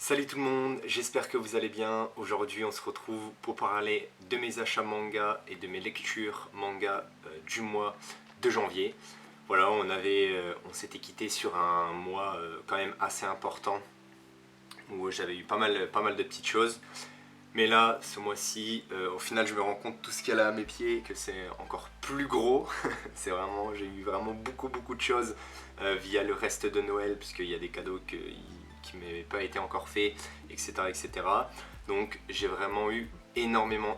Salut tout le monde, j'espère que vous allez bien. Aujourd'hui on se retrouve pour parler de mes achats manga et de mes lectures manga du mois de janvier. Voilà, on s'était quitté sur un mois quand même assez important où j'avais eu pas mal de petites choses. Mais là, ce mois-ci, au final je me rends compte tout ce qu'il y a là à mes pieds, que c'est encore plus gros. J'ai eu vraiment beaucoup de choses via le reste de Noël, puisqu'il y a des cadeaux qui m'avaient pas été encore faits, etc. Donc j'ai vraiment eu énormément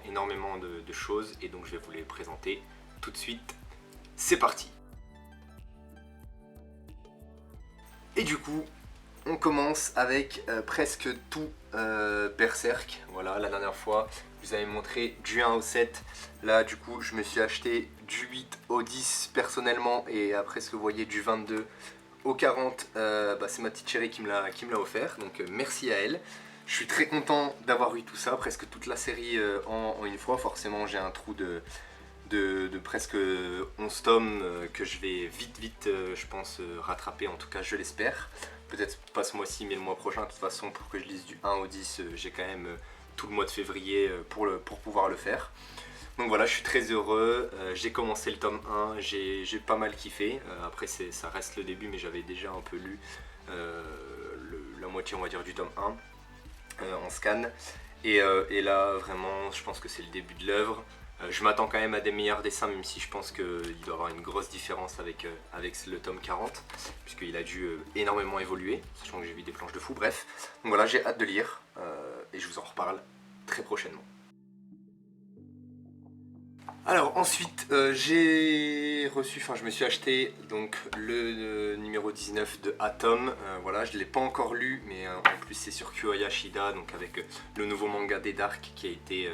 de choses, et donc je vais vous les présenter tout de suite. C'est parti! Et du coup, on commence avec presque tout Berserk. Voilà, la dernière fois, je vous avais montré du 1 au 7. Là, du coup, je me suis acheté du 8 au 10 personnellement. Et après ce que vous voyez, du 22 au 40, c'est ma petite chérie qui me l'a offert. Donc merci à elle. Je suis très content d'avoir eu tout ça, presque toute la série en une fois. Forcément, j'ai un trou de presque 11 tomes que je vais vite je pense rattraper, en tout cas je l'espère. Peut-être pas ce mois-ci mais le mois prochain. De toute façon, pour que je lise du 1 au 10, j'ai quand même tout le mois de février pour pouvoir le faire. Donc voilà, je suis très heureux. J'ai commencé le tome 1, j'ai pas mal kiffé. Après ça reste le début, mais j'avais déjà un peu lu la moitié, on va dire, du tome 1 en scan. Et là, vraiment, je pense que c'est le début de l'œuvre. Je m'attends quand même à des meilleurs dessins, même si je pense qu'il doit y avoir une grosse différence avec le tome 40, puisqu'il a dû énormément évoluer, sachant que j'ai vu des planches de fou, bref. Donc voilà, j'ai hâte de lire, et je vous en reparle très prochainement. Alors ensuite, je me suis acheté donc le numéro 19 de Atom. Voilà, je ne l'ai pas encore lu, mais en plus c'est sur Koyashida, donc avec le nouveau manga des Dark qui a été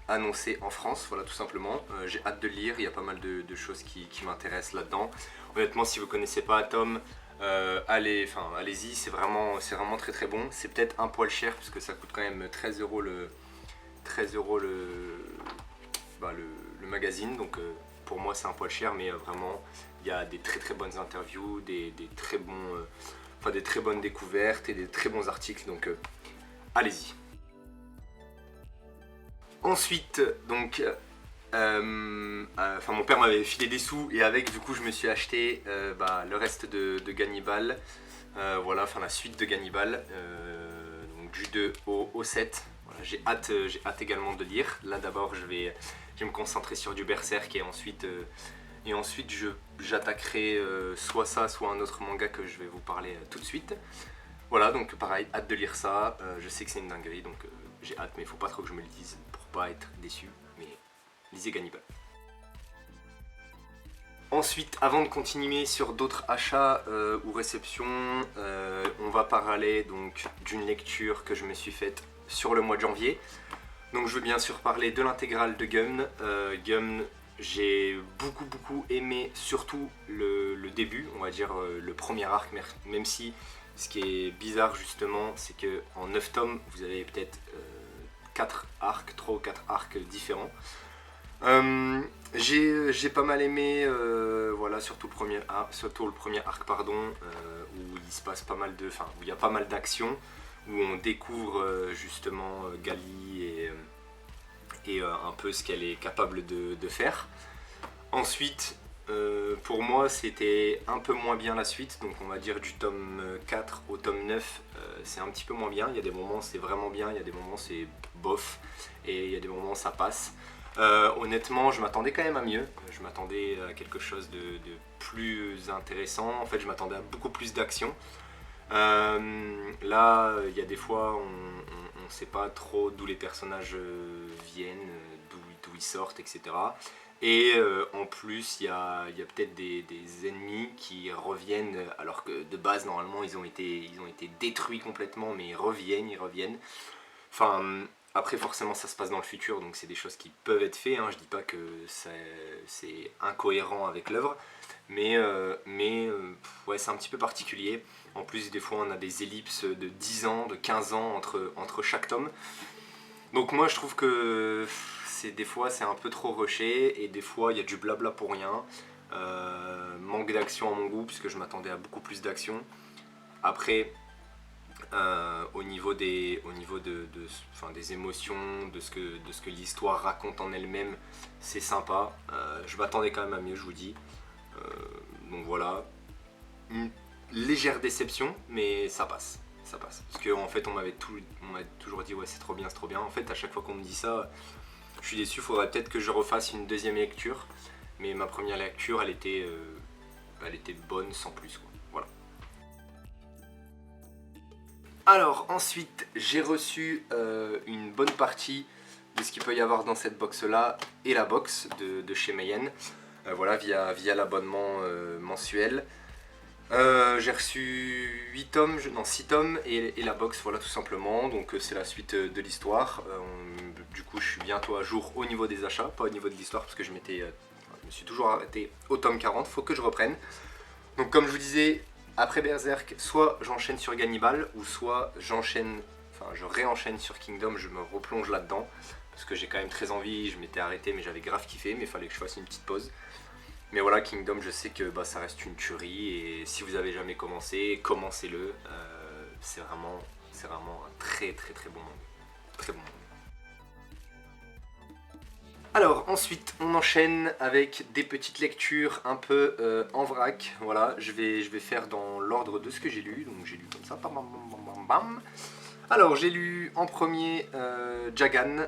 annoncé en France, voilà, tout simplement. J'ai hâte de lire, il y a pas mal de choses qui m'intéressent là-dedans. Honnêtement, si vous connaissez pas Atom, allez-y, c'est vraiment très bon. C'est peut-être un poil cher parce que ça coûte quand même 13 euros le magazine, donc pour moi c'est un poil cher, mais vraiment il y a des très bonnes interviews, des très bonnes découvertes et des très bons articles, donc allez-y. Ensuite, donc, mon père m'avait filé des sous et avec, du coup, je me suis acheté le reste de Gannibal. Voilà, la suite de Gannibal, donc du 2 au 7. Voilà, j'ai hâte également de lire. Là, d'abord, je vais me concentrer sur du Berserk, et ensuite j'attaquerai soit ça, soit un autre manga que je vais vous parler tout de suite. Voilà, donc pareil, hâte de lire ça. Je sais que c'est une dinguerie, donc j'ai hâte, mais il faut pas trop que je me le dise pour pas être déçu. Mais lisez Gannibal. Ensuite, avant de continuer sur d'autres achats ou réceptions, on va parler donc d'une lecture que je me suis faite sur le mois de janvier. Donc je veux bien sûr parler de l'intégrale de Gun. Gun, j'ai beaucoup aimé, surtout le début, on va dire le premier arc, même si ce qui est bizarre justement, c'est que en 9 tomes, vous avez peut-être 3 ou 4 arcs différents. J'ai pas mal aimé, voilà, surtout le premier arc, où il se passe pas mal où il y a pas mal d'actions, où on découvre justement Gali et un peu ce qu'elle est capable de faire. Ensuite, pour moi, c'était un peu moins bien la suite, donc on va dire du tome 4 au tome 9, c'est un petit peu moins bien. Il y a des moments c'est vraiment bien, il y a des moments c'est bof, et il y a des moments ça passe. Honnêtement, je m'attendais quand même à mieux. Je m'attendais à quelque chose de plus intéressant. En fait, je m'attendais à beaucoup plus d'action. Là, il y a des fois, on ne sait pas trop d'où les personnages viennent, d'où ils sortent, etc. Et en plus, il y a peut-être des ennemis qui reviennent, alors que de base, normalement, ils ont été détruits complètement, mais ils reviennent. Enfin, après, forcément, ça se passe dans le futur, donc c'est des choses qui peuvent être faites, hein. Je dis pas que c'est incohérent avec l'œuvre, mais ouais, c'est un petit peu particulier. En plus, des fois, on a des ellipses de 10 ans, de 15 ans entre chaque tome. Donc moi, je trouve que des fois, c'est un peu trop rushé, et des fois, il y a du blabla pour rien. Manque d'action à mon goût, puisque je m'attendais à beaucoup plus d'action. Après, enfin, des émotions, de ce que l'histoire raconte en elle-même, c'est sympa. Je m'attendais quand même à mieux, je vous dis. Donc voilà, une légère déception, mais ça passe. Ça passe. Parce qu'en fait, on m'avait toujours dit ouais, c'est trop bien, c'est trop bien. En fait, à chaque fois qu'on me dit ça, je suis déçu. Faudrait peut-être que je refasse une deuxième lecture. Mais ma première lecture, elle était bonne sans plus, quoi. Voilà. Alors ensuite, j'ai reçu une bonne partie de ce qu'il peut y avoir dans cette box là et la box de chez Mayenne. Voilà, via l'abonnement mensuel. J'ai reçu 8 tomes, non 6 tomes et la box, voilà, tout simplement. Donc c'est la suite de l'histoire. Du coup, je suis bientôt à jour au niveau des achats, pas au niveau de l'histoire, parce que je me suis toujours arrêté au tome 40, faut que je reprenne. Donc comme je vous disais, après Berserk, soit j'enchaîne sur Gannibal, ou soit je réenchaîne sur Kingdom, je me replonge là-dedans. Parce que j'ai quand même très envie, je m'étais arrêté mais j'avais grave kiffé, mais il fallait que je fasse une petite pause. Mais voilà, Kingdom, je sais que ça reste une tuerie, et si vous avez jamais commencé, commencez-le. C'est vraiment un très très très bon monde. Très bon monde. Alors ensuite, on enchaîne avec des petites lectures un peu en vrac. Voilà, je vais faire dans l'ordre de ce que j'ai lu. Donc j'ai lu comme ça, bam bam bam bam bam. Alors j'ai lu en premier Jagan.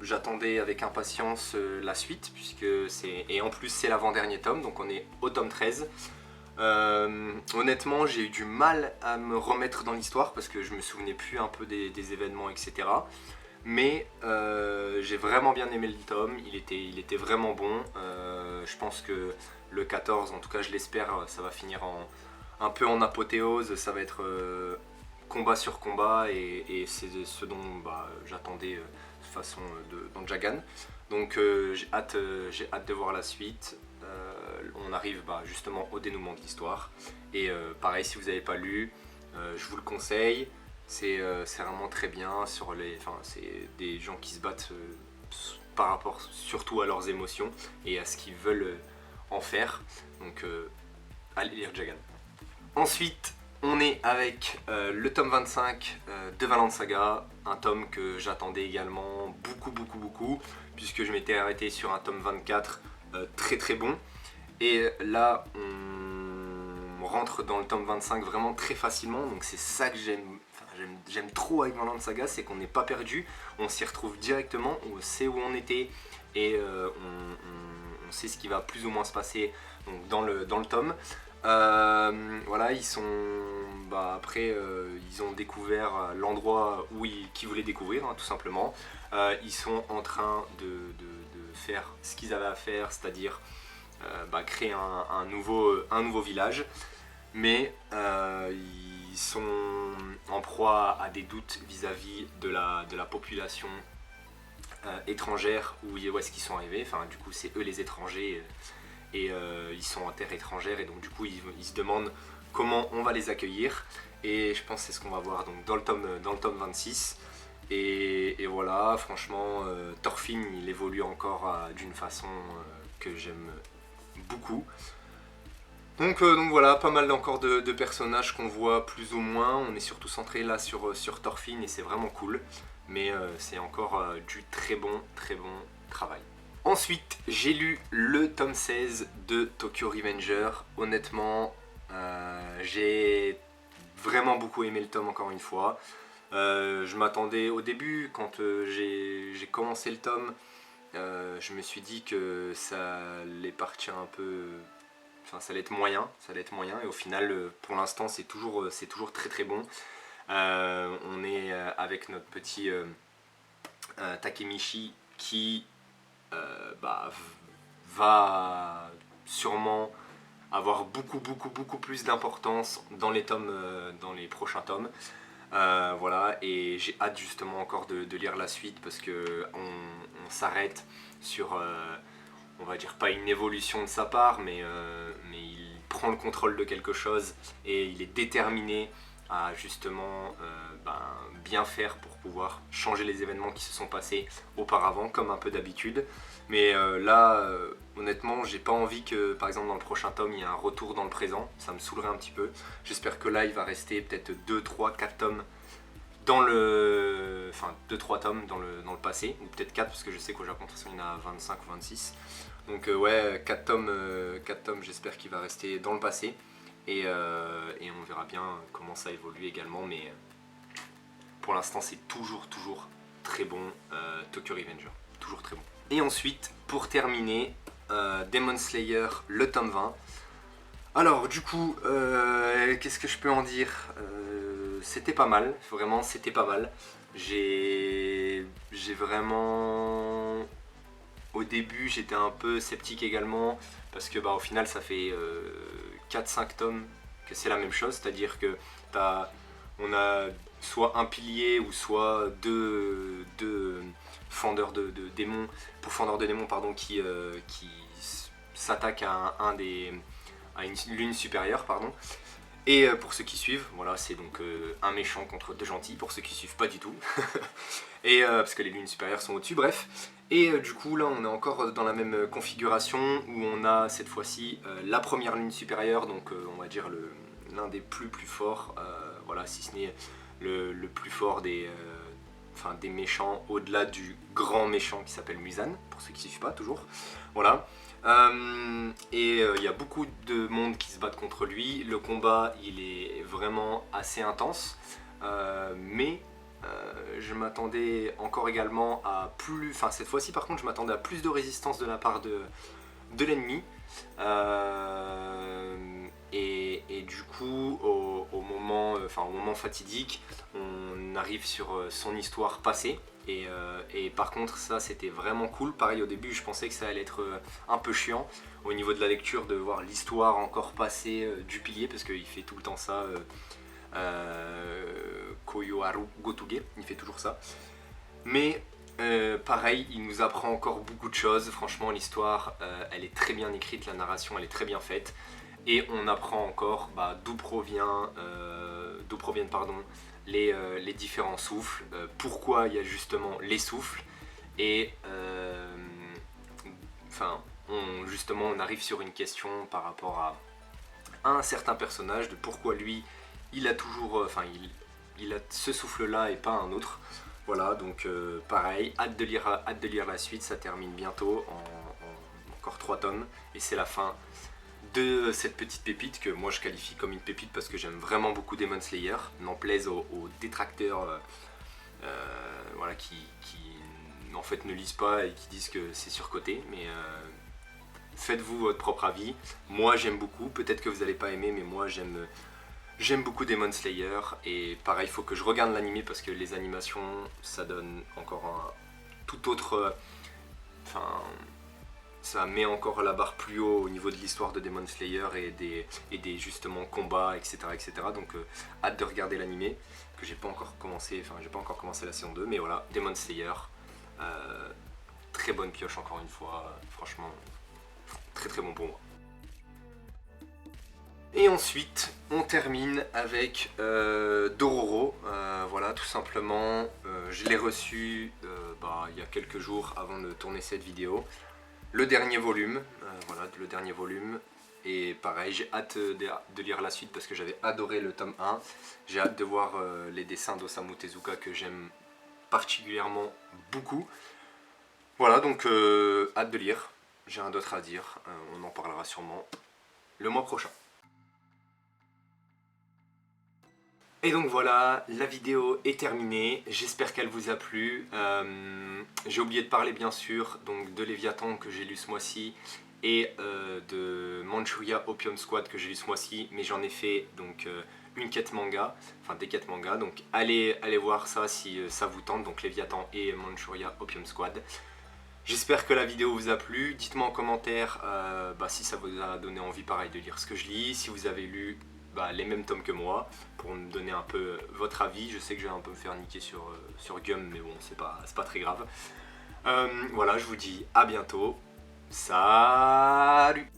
J'attendais avec impatience la suite, et en plus c'est l'avant-dernier tome, donc on est au tome 13. Honnêtement, j'ai eu du mal à me remettre dans l'histoire parce que je me souvenais plus un peu des événements, etc. Mais j'ai vraiment bien aimé le tome, il était vraiment bon. Je pense que le 14, en tout cas je l'espère, ça va finir un peu en apothéose, ça va être combat sur combat, et c'est ce dont j'attendais de toute façon dans Jagan. Donc j'ai hâte de voir la suite. On arrive justement au dénouement de l'histoire. Et pareil, si vous n'avez pas lu, je vous le conseille. C'est vraiment très bien. C'est des gens qui se battent par rapport surtout à leurs émotions et à ce qu'ils veulent en faire. Donc allez lire Jagan. Ensuite, on est avec le tome 25 de Vinland Saga, un tome que j'attendais également beaucoup, puisque je m'étais arrêté sur un tome 24 très très bon. Et là, on rentre dans le tome 25 vraiment très facilement, donc c'est ça que j'aime trop avec Vinland Saga, c'est qu'on n'est pas perdu, on s'y retrouve directement, on sait où on était, et on sait ce qui va plus ou moins se passer donc, dans le tome. Voilà, ils ont découvert l'endroit qu'ils voulaient découvrir, hein, tout simplement. Ils sont en train de faire ce qu'ils avaient à faire, c'est-à-dire créer un nouveau village, mais ils sont en proie à des doutes vis-à-vis de la population étrangère, où est-ce qu'ils sont arrivés. Enfin, du coup, c'est eux les étrangers, et ils sont en terre étrangère, et donc du coup ils se demandent comment on va les accueillir, et je pense que c'est ce qu'on va voir donc, dans le tome 26. Et voilà, franchement, Thorfinn il évolue encore d'une façon que j'aime beaucoup. Donc voilà, pas mal encore de personnages qu'on voit plus ou moins. On est surtout centré là sur Thorfinn, et c'est vraiment cool. Mais c'est encore du très bon travail. Ensuite, j'ai lu le tome 16 de Tokyo Revenger. Honnêtement, j'ai vraiment beaucoup aimé le tome, encore une fois. Je m'attendais au début, quand j'ai commencé le tome, je me suis dit que ça allait partir un peu... Enfin, ça allait être moyen, et au final, pour l'instant, c'est toujours très très bon. On est avec notre petit Takemichi qui va sûrement avoir beaucoup plus d'importance dans les prochains tomes. Voilà, et j'ai hâte justement encore de lire la suite, parce que on s'arrête sur, on va dire pas une évolution de sa part, mais il prend le contrôle de quelque chose, et il est déterminé à justement bien faire pour pouvoir changer les événements qui se sont passés auparavant, comme un peu d'habitude. Mais là, honnêtement, j'ai pas envie que, par exemple, dans le prochain tome, il y ait un retour dans le présent. Ça me saoulerait un petit peu. J'espère que là, il va rester peut-être 2, 3, 4 tomes dans le... Enfin, 2-3 tomes dans le passé, ou peut-être 4, parce que je sais qu'au Japon, de toute façon, il y en a 25 ou 26. Donc ouais, 4 tomes, j'espère qu'il va rester dans le passé. Et on verra bien comment ça évolue également, mais pour l'instant, c'est toujours très bon, Tokyo Revenger. Toujours très bon. Et ensuite, pour terminer, Demon Slayer, le tome 20. Alors du coup, qu'est-ce que je peux en dire? C'était pas mal, vraiment c'était pas mal. J'ai vraiment... Au début j'étais un peu sceptique également, parce que au final ça fait 4-5 tomes que c'est la même chose, c'est-à-dire que on a soit un pilier ou soit deux fendeurs de démons, pourfendeurs de démons pardon, qui s'attaquent à à une lune supérieure pardon. Et pour ceux qui suivent, voilà, c'est donc un méchant contre deux gentils, pour ceux qui suivent pas du tout. Et parce que les lunes supérieures sont au-dessus, bref. Et du coup là on est encore dans la même configuration où on a cette fois-ci la première lune supérieure, donc on va dire l'un des plus forts, voilà, si ce n'est le plus fort des méchants, au-delà du grand méchant qui s'appelle Muzan, pour ceux qui ne suivent pas toujours. Voilà. Et il y a beaucoup de monde qui se battent contre lui. Le combat il est vraiment assez intense, mais je m'attendais encore également à plus... Enfin cette fois-ci par contre je m'attendais à plus de résistance de la part de l'ennemi. Et du coup au moment fatidique on arrive sur son histoire passée. Et par contre ça c'était vraiment cool. Pareil au début je pensais que ça allait être un peu chiant au niveau de la lecture de voir l'histoire encore passée du pilier, parce qu'il fait tout le temps ça, Koyoharu Gotuge, il fait toujours ça. Mais pareil, il nous apprend encore beaucoup de choses. Franchement l'histoire elle est très bien écrite, la narration elle est très bien faite. Et on apprend encore d'où proviennent les différents souffles, pourquoi il y a justement les souffles. Et justement on arrive sur une question par rapport à un certain personnage, de pourquoi lui il a toujours, il a ce souffle là et pas un autre. Voilà, donc pareil, hâte de lire la suite. Ça termine bientôt en encore 3 tomes et c'est la fin de cette petite pépite que moi je qualifie comme une pépite parce que j'aime vraiment beaucoup Demon Slayer. N'en plaise aux détracteurs voilà, qui en fait ne lisent pas et qui disent que c'est surcoté, mais faites-vous votre propre avis. Moi j'aime beaucoup, peut-être que vous n'allez pas aimer, mais moi j'aime beaucoup Demon Slayer. Et pareil, il faut que je regarde l'animé parce que les animations ça donne encore un tout autre... ça met encore la barre plus haut au niveau de l'histoire de Demon Slayer et des justement combats, etc. Donc hâte de regarder l'animé, que j'ai pas encore commencé, la saison 2, mais voilà, Demon Slayer, très bonne pioche encore une fois, franchement, très bon pour moi. Et ensuite, on termine avec Dororo, voilà, tout simplement, je l'ai reçu il y a quelques jours avant de tourner cette vidéo. Le dernier volume, voilà, le dernier volume. Et pareil, j'ai hâte de lire la suite parce que j'avais adoré le tome 1. J'ai hâte de voir les dessins d'Osamu Tezuka que j'aime particulièrement beaucoup. Voilà, donc hâte de lire. J'ai rien d'autre à dire, on en parlera sûrement le mois prochain. Et donc voilà, la vidéo est terminée, j'espère qu'elle vous a plu. J'ai oublié de parler bien sûr donc de Léviathan que j'ai lu ce mois-ci et de Manchuria Opium Squad que j'ai lu ce mois-ci, mais j'en ai fait donc une quête manga, enfin des quêtes manga, donc allez voir ça si ça vous tente, donc Léviathan et Manchuria Opium Squad. J'espère que la vidéo vous a plu, dites-moi en commentaire si ça vous a donné envie pareil de lire ce que je lis, si vous avez lu les mêmes tomes que moi, pour me donner un peu votre avis. Je sais que je vais un peu me faire niquer sur Gum, mais bon, c'est pas très grave. Voilà, je vous dis à bientôt. Salut!